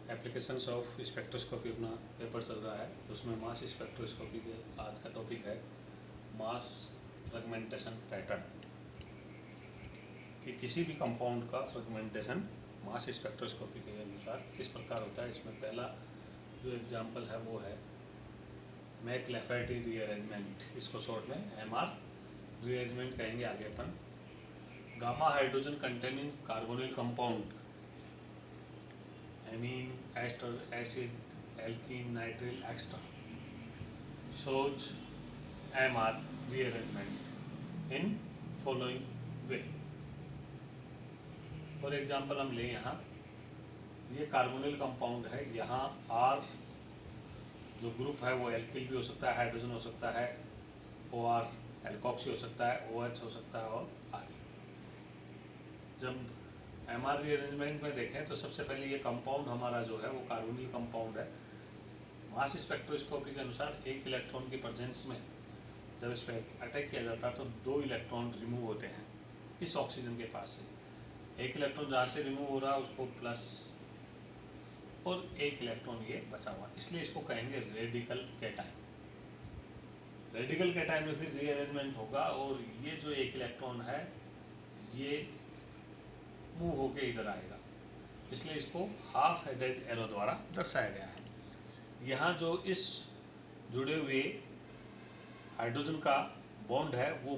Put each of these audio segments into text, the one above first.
Applications of spectroscopy अपना paper चल रहा है, उसमें मास स्पेक्ट्रोस्कोपी के आज का टॉपिक है मास फ्रेगमेंटेशन पैटर्न, कि किसी भी कंपाउंड का फ्रेगमेंटेशन मास स्पेक्ट्रोस्कोपी के अनुसार किस प्रकार होता है। इसमें पहला जो एग्जांपल है वो है मैकलैफर्टी रीअरेंजमेंट, इसको शॉर्ट में एमआर रीअरेंजमेंट कहेंगे आगे अपन। Gamma hydrogen containing carbonyl compound amine, ester, acid, alkene, nitrile, etc. shows MR rearrangement in following way. For example हम लें यहाँ, ये कार्बोनिल कंपाउंड है, यहाँ R जो ग्रुप है वो एल्किल भी हो सकता है, हाइड्रोजन हो सकता है, OR एल्कोक्सी हो सकता है, OH हो सकता है और आदि। जब एमआर रीअरेंजमेंट में देखें तो सबसे पहले ये कंपाउंड हमारा जो है वो कार्बोनिल कंपाउंड है। मास स्पेक्ट्रोस्कोपी के अनुसार एक इलेक्ट्रॉन की प्रेजेंस में जब इस पर अटैक किया जाता है तो 2 इलेक्ट्रॉन रिमूव होते हैं इस ऑक्सीजन के पास से। एक इलेक्ट्रॉन जहाँ से रिमूव हो रहा है उसको प्लस और एक इलेक्ट्रॉन ये बचा हुआ, इसलिए इसको कहेंगे रेडिकल कैटायन। रेडिकल कैटायन में फिर रीअरेंजमेंट होगा और ये जो एक इलेक्ट्रॉन है ये मूव होके इधर आएगा, इसलिए इसको हाफ हेडेड एरो द्वारा दर्शाया गया है। यहाँ जो इस जुड़े हुए हाइड्रोजन का बॉन्ड है वो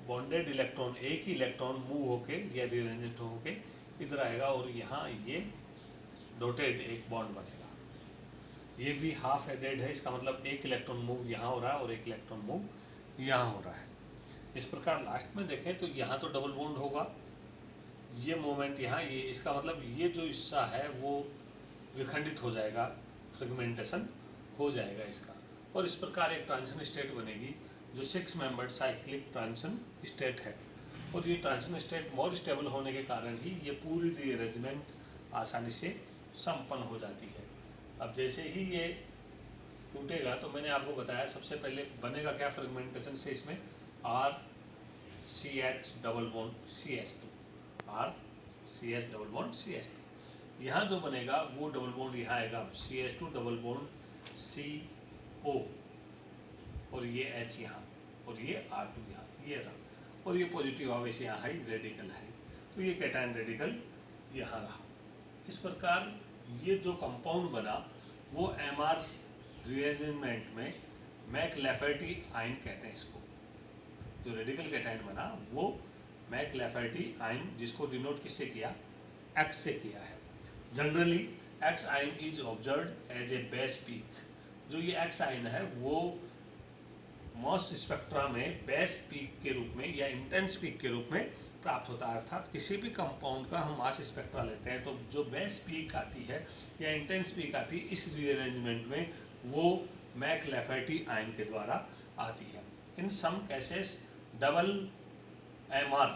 बॉन्डेड इलेक्ट्रॉन, एक ही इलेक्ट्रॉन मूव होके या रीअरेंज होके इधर आएगा और यहाँ ये डॉटेड एक बॉन्ड बनेगा। ये भी हाफ हेडेड है, इसका मतलब एक इलेक्ट्रॉन मूव यहाँ हो रहा है और एक इलेक्ट्रॉन मूव यहाँ हो रहा है। इस प्रकार लास्ट में देखें तो यहाँ तो डबल बॉन्ड होगा, ये मोमेंट यहाँ, ये इसका मतलब ये जो हिस्सा है वो विखंडित हो जाएगा, फ्रेगमेंटेशन हो जाएगा इसका, और इस प्रकार एक ट्रांजिशन स्टेट बनेगी जो 6 मेंबर्ड साइक्लिक ट्रांजिशन स्टेट है। और ये ट्रांजिशन स्टेट मोर स्टेबल होने के कारण ही ये पूरी रीअरेंजमेंट आसानी से संपन्न हो जाती है। अब जैसे ही ये टूटेगा तो मैंने आपको बताया सबसे पहले बनेगा क्या फ्रेगमेंटेशन से, इसमें RCH double bond CH2, RCH double bond CH2। यहाँ जो बनेगा वो डबल बॉन्ड यहाँ आएगा CH2 डबल बॉन्ड CO और ये H यहाँ और ये R2 यहाँ, ये रहा, और ये पॉजिटिव आवेश यहाँ है, रेडिकल है, तो ये कैटायन रेडिकल यहाँ रहा। इस प्रकार ये जो कंपाउंड बना वो एमआर रीअरेंजमेंट में मैकलैफर्टी आयन कहते हैं इसको। जो रेडिकल कैटायन बना वो मैकलैफर्टी आयन, जिसको डिनोट किससे किया, X से किया है। Generally X ion is observed as a base peak. जो ये X आयन है वो मास स्पेक्ट्रा में बेस पीक के रूप में या इंटेंस पीक के रूप में प्राप्त होता है। अर्थात किसी भी कंपाउंड का हम मास स्पेक्ट्रा लेते हैं तो जो बेस पीक आती है या इंटेंस पीक आती है इस रीअरेंजमेंट में वो मैकलैफर्टी आयन के द्वारा आती है। In some cases double MR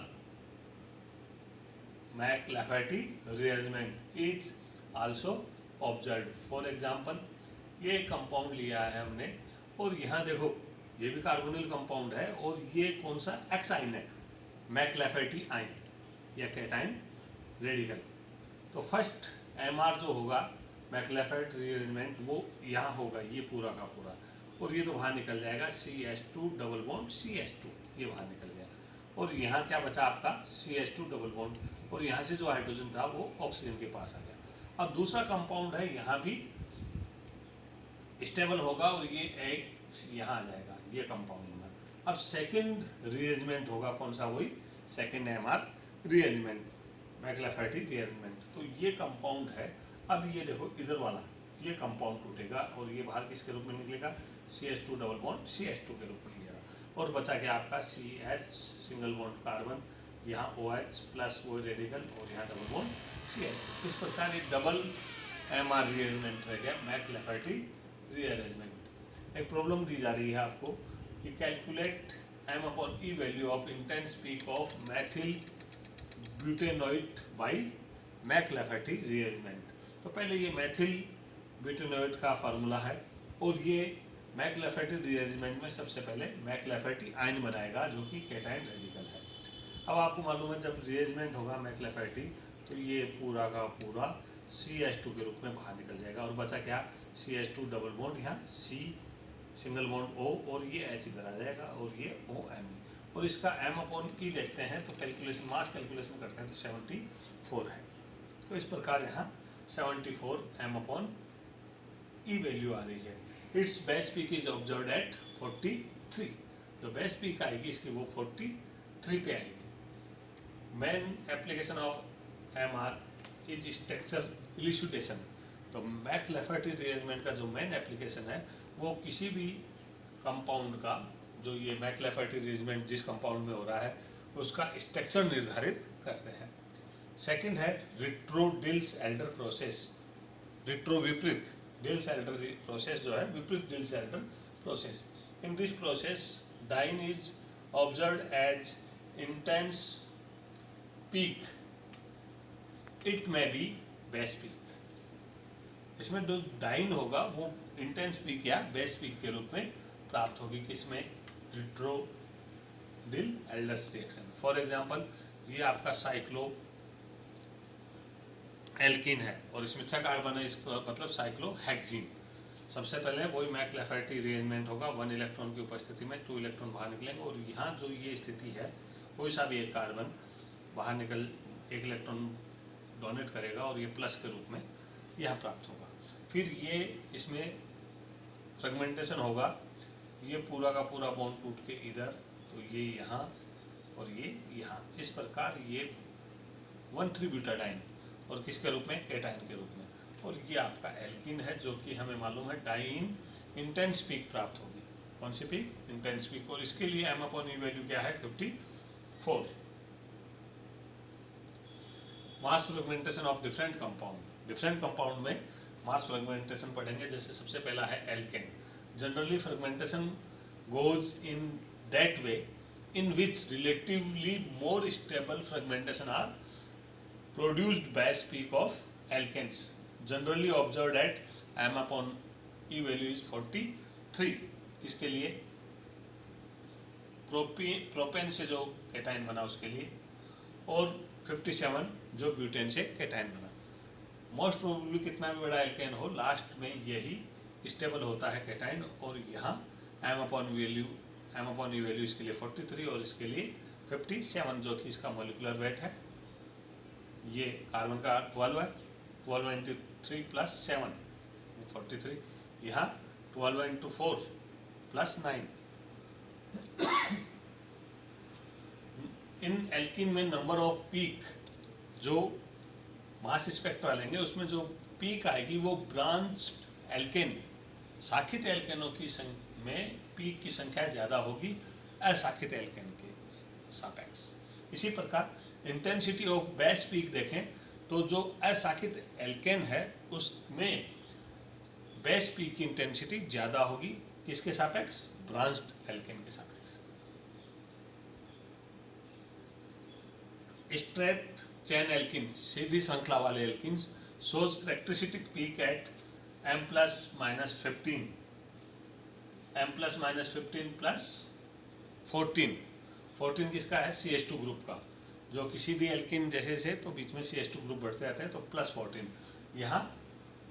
McLafferty rearrangement is also observed. For example ये कंपाउंड लिया है हमने और यहाँ देखो ये भी कार्बोनिल कंपाउंड है और ये कौन सा X आयन है, मैकलैफर्टी आयन या कैटायन रेडिकल। तो फर्स्ट MR जो होगा मैकलैफर्टी रीअरेंजमेंट वो यहाँ होगा, ये पूरा का पूरा, और ये तो बाहर निकल जाएगा CH2 डबल बॉन्ड CH2, ये बाहर निकल गया। और यहाँ क्या बचा आपका CH2 डबल बॉन्ड, और यहाँ से जो हाइड्रोजन था वो ऑक्सीजन के पास आ गया। अब दूसरा कंपाउंड है, यहाँ भी स्टेबल होगा और ये H यहाँ आ जाएगा, ये कंपाउंड बना। अब सेकंड रीअरेंजमेंट होगा कौन सा, वही सेकंड MR रीअरेंजमेंट, मैकलैफर्टी रीअरेंजमेंट। तो ये कंपाउंड है। अब ये देखो इधर वाला ये कंपाउंड टूटेगा और ये बाहर किसके रूप में निकलेगा, CH2 डबल बॉन्ड CH2 के रूप में निकलेगा, और बचा क्या आपका CH सिंगल बॉन्ड कार्बन, यहाँ OH प्लस वो रेडिकल और यहाँ डबल बॉन्ड CH2। इस प्रकार ये डबल MR रीअरेंजमेंट रह गया, मैकलैफर्टी रीअरेंजमेंट। एक प्रॉब्लम दी जा रही है आपको कि calculate M/E value of intense peak of methyl butanoate by McLafferty rearrangement. तो पहले ये मैथिल ब्यूटेनॉइड का फार्मूला है और ये मैकलैफर्टी रीअरेंजमेंट में सबसे पहले मैकलैफर्टी आयन बनाएगा जो कि कैटायन रेडिकल है। अब आपको मालूम है जब रीअरेंजमेंट होगा मैकलैफर्टी तो ये पूरा का पूरा CH2 के रूप में बाहर निकल जाएगा और बचा क्या, CH2 डबल बॉन्ड, यहाँ C सिंगल बॉन्ड O और ये H इधर आ जाएगा और ये OMe, और इसका M/E देखते हैं तो कैलकुलेशन, मास कैलकुलेशन करते हैं तो 74 है। तो इस प्रकार यहाँ 74 M/E वैल्यू आ रही है। It's base peak is observed eight 43, जो बेस पीक आएगी इसकी वो 43 पे आएगी। Main application of MR is structure elucidation. तो मैक-लैफर्टी रिअरेंजमेंट का जो मेन एप्लीकेशन है वो किसी भी कंपाउंड का, जो ये मैक-लैफर्टी रिअरेंजमेंट जिस कंपाउंड में हो रहा है उसका स्ट्रक्चर निर्धारित करते हैं। सेकंड है रिट्रो-डिल्स-एल्डर प्रोसेस। रिट्रो विपरीत, डिल्स-एल्डर प्रोसेस जो है विपरीत Diels Alder process. In this process diene is observed as intense peak, it may be base peak. इसमें जो डाइन होगा वो इंटेंस पीक या बेस पीक के रूप में प्राप्त होगी, किसमें, retro Diels Alders reaction. For example ये आपका साइक्लो एल्कीन है और इसमें 6 कार्बन है, इसका मतलब साइक्लोहेक्सीन। सबसे पहले वही मैक-लैफर्टी रिअरेंजमेंट होगा, 1 इलेक्ट्रॉन की उपस्थिति में 2 इलेक्ट्रॉन बाहर निकलेंगे और यहाँ जो ये स्थिति है कोई सा भी एक कार्बन बाहर निकल 1 इलेक्ट्रॉन डोनेट करेगा और ये प्लस के रूप में यहाँ प्राप्त होगा। फिर ये इसमें फ्रेगमेंटेशन होगा, ये पूरा का पूरा बॉन्ड टूट के इधर, तो ये यहाँ और ये यहाँ, इस प्रकार ये 1,3-ब्यूटाडाइन और किसके रूप में, कैटाइन के रूप में। और ये आपका एल्कीन है जो कि हमें मालूम है डाइन इंटेंस पीक प्राप्त होगी। कौन सी पीक, इंटेंस पीक, और इसके लिए M/E वैल्यू क्या है, 54। Mass fragmentation of different compound. Different compound में मास फ्रेगमेंटेशन पढ़ेंगे। जैसे सबसे पहला है alkane. Generally fragmentation goes in that way in which relatively more stable fragmentation are produced base peak of alkanes, generally observed at M/E value is 43। इसके लिए propane से जो कैटाइन बना उसके लिए, और 57 जो ब्यूटेन से कैटाइन बना। मोस्ट प्रोबेबली कितना भी बड़ा एल्केन हो, लास्ट में यही स्टेबल होता है कैटाइन, और यहाँ M/E वैल्यू इसके लिए 43 और इसके लिए 57 जो कि इसका मोलिकुलर वेट है। ये कार्बन का 12 है, 12 × 3 + 7 43, यहाँ 12 × 4 + 9। इन एल्कीन में नंबर ऑफ पीक, जो मास स्पेक्ट्रा लेंगे उसमें जो पीक आएगी वो ब्रांच एल्केन, शाखित एल्केनों की में पीक की संख्या ज़्यादा होगी अशाखित एल्केन के सापेक्ष। इसी प्रकार इंटेंसिटी ऑफ बेस पीक देखें तो जो अशाखित एल्केन है उसमें बेस पीक की इंटेंसिटी ज़्यादा होगी, किसके सापेक्ष, ब्रांच्ड एल्केन के सापेक्ष। स्ट्रेट चेन एल्किन, सीधी श्रृंखला वाले alkene, shows characteristic peak at M+-15, M+-15 + 14 किसका है, CH2 ग्रुप का, जो किसी भी एल्किन जैसे से तो बीच में CH2 ग्रुप बढ़ते जाते हैं, तो +14, यहाँ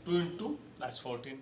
2 × +14